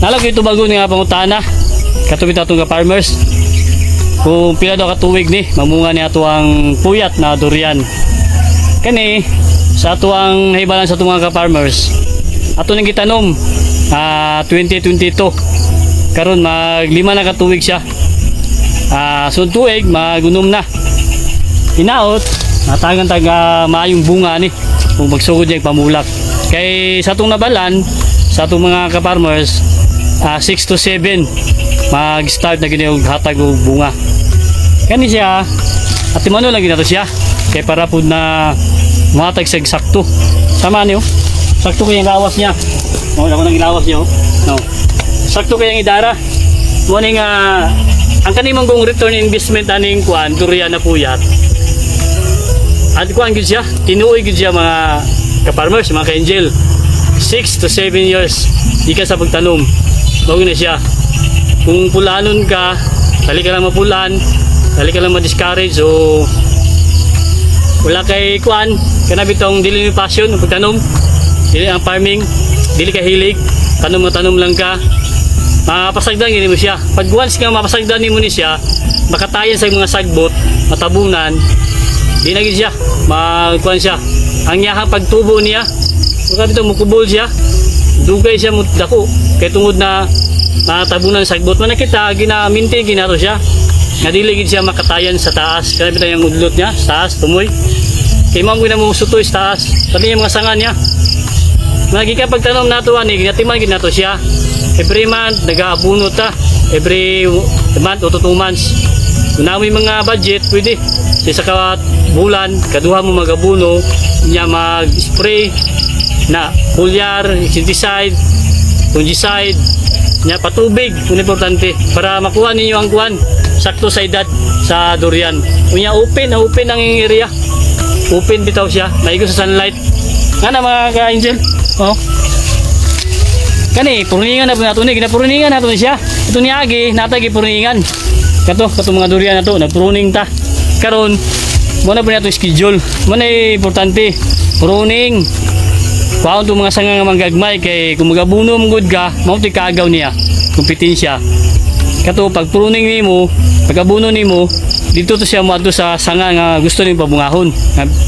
Nalagay ito bago nga pangutana. Katubit atong ka farmers. Kung pila daw katuwig ni mamunga ni ato ang puyat na durian. Kani sa ato ang hibalan sa atong mga ka farmers. Ato nang gitanom 2022. Karon mag 5 na katuwig siya. Sud tuig magunom na. Hinaot natagan taga maayong bunga ni kung magsugod yung pamulak. Kay sa atong nabalan sa atong mga ka-farmers 6 to 7 mag-start na gini og hatag og bunga. Kani siya at timano lagi nato siya kay para pud na matag sa sakto. Sama niyo. Sakto kay ang lawas niya. Mo ako nang ilawas niyo. No. Sakto kay ang idara. Mo ning ang kanimong gong return investment aning kuan durian na puyat. At kuan gid siya, tinuoy gid siya mga ka-farmers, mga ka-angel. 6 to 7 years di ka sa pagtanom. Bago na siya. Kung pulanon ka, dali ka lang mapulan, dali ka lang ma-discourage o wala kay kuan, kana bitong dili ni passion ang pagtanom. Dili ang farming, dili ka hilig, tanom lang ka. Mapasagdan gini mo siya. Pag once nga mapasagdan nimo ni siya, makatayan sa mga sagbot, matabunan, di na gid siya magkuan siya. Ang iyahang pagtubo niya kung dito mukubol siya, dugay siya dako kay tungod na matabunan sa sagbot man nakita ginaminti ginato siya nga dili gid siya makatayan sa taas kaya bitaw yung udlot niya sa taas tumoy kay mao gina mo sutoy sa taas kani yung mga sanga niya nagika pagtanom nato ani ginatiman gid nato siya every month nagaabuno ta every month o 2 months. Kung namoy mga budget, pwede. Sa ka bulan, kaduha mo magabuno, niya mag-spray na foliar, insecticide, fungicide, niya patubig, kung importante, para makuha ninyo ang kuwan, sakto sa edad sa durian. Kung niya open ang area. Open bitaw siya, maigo sa sunlight. Nga na mga ka-angel? Oh. Kani, purningan na po nato ni, ginapurningan nato ni siya. Ito ni Agi, natagi purningan. Kato mga durian na to, nagpruning ta. Karon, muna po nato schedule. Muna importante, pruning. Kuhaon itong mga sanga nga manggagmay, kay kung magabuno mong good ka, mauti kaagaw niya, kompetensya. Kato, pag pruning nimo, pag abuno nimo, dito to siya mato sa sanga nga gusto nimo pabungahon.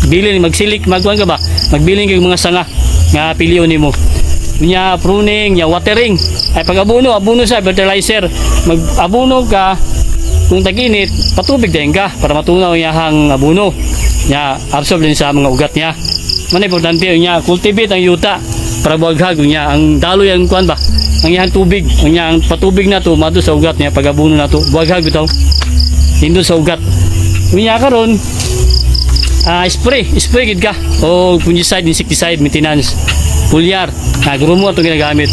Bilin, magsilik, magkuhan ka ba? Magbilin kay mga sanga nga piliyon nimo. Nya pruning, nya watering. Ay pag abuno sa fertilizer. Mag-abuno ka, kung tag-init, patubig din ka para matunaw yung abuno. Nya absorb din sa mga ugat niya. Man importante niya cultivate ang yuta para buwaghag niya ang daloy ang kuan ba. Ang iyang tubig, ang patubig na to mado sa ugat niya pag abuno na to. Buwaghag bitaw. Hindo sa ugat. Unya karon spray gid ka o fungicide, insecticide, maintenance. Foliar, grumo ito ginagamit.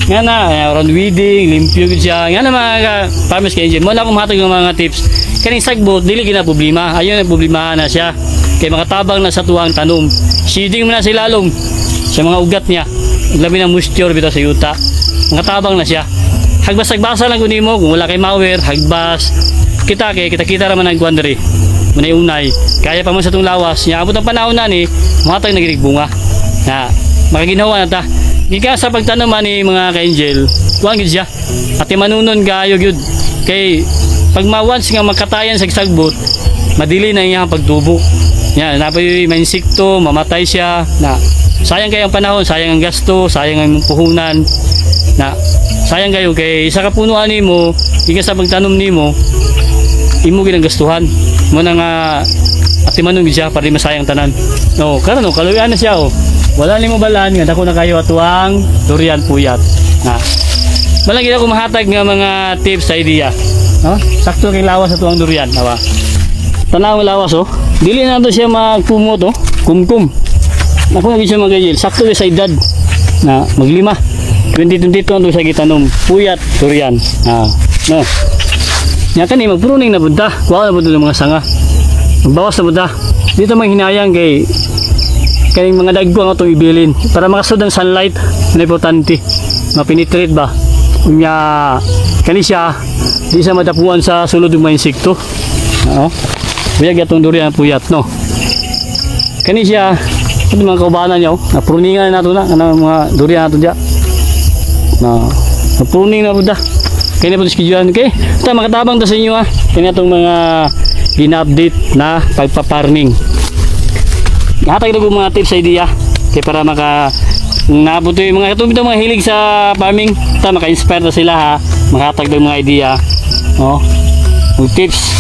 Nga na, around weeding, limpyo siya. Nga na mga farmers ka-angel. Muna akong matag ng mga tips. Kaning sagbot, dili gina problema. Ayun ang problema na siya. Kaya makatabang na sa tuwang tanom. Seeding mo na si lalong sa mga ugat niya. Labi ng moisture bitaw sa yuta. Makatabang na siya. Hagbas-hagbasa lang kunin mo. Kung wala kay mower, hagbas. Kita raman ang guandre. Unay-unay. Kaya pa mo sa itong lawas. Abot ang panahon na ni, matag nagirig bunga. Na, makaginawa na ta. Gika sa pagtanom ni mga ka-angel, kuhaan gid siya. At manunon kayo gyud. Kay pag mawans nga makatayan sa sagbot, madili na iyang pagtubo. Yan, napay may insekto, mamatay siya. Na sayang kayo ang panahon, sayang ang gasto, sayang ang puhunan. Na sayang kayo kay isa ka punuan nimo, gika sa pagtanom nimo, imo gid ang gastuhan. Mo na nga at manunon gid siya para di masayang tanan. No, karon kaluyan na siya oh. Wala ni mo balan nga dako na kayo atuang durian puyat. Na. Malagi ako mahatag nga mga tips sa idea. No? Sakto kay lawas atuang durian, awa. Tanaw lawas oh. Dili na to siya magkumot oh. Kumkum. Nako na siya magayil. Sakto sa edad na maglima. 2022 to sa gitanom puyat durian. No. Nya kani magpruning na budta. Kuha na budto ng mga sanga. Magbawas na budta. Dito man hinayang kay kaning mga dagko ang atong ibilin para makasud ang sunlight na importante mapenetrate ba unya kani siya di sa madapuan sa sulod ng mga insekto buyag atong durian puyat no kani siya mga kaubanan niya na pruningan nato na mga durian nato diya na Pruning na po da. Kaya na po schedule. Okay? Ito, makatabang ta sa inyo ha. Kaya na itong mga gina-update na pagpa-farming. Hatag na ko mga tips sa idea. Kaya para nabuto yung mga katulad mga hilig sa farming. Ito, maka-inspire na sila ha. Makatag ng mga idea. Oh, tips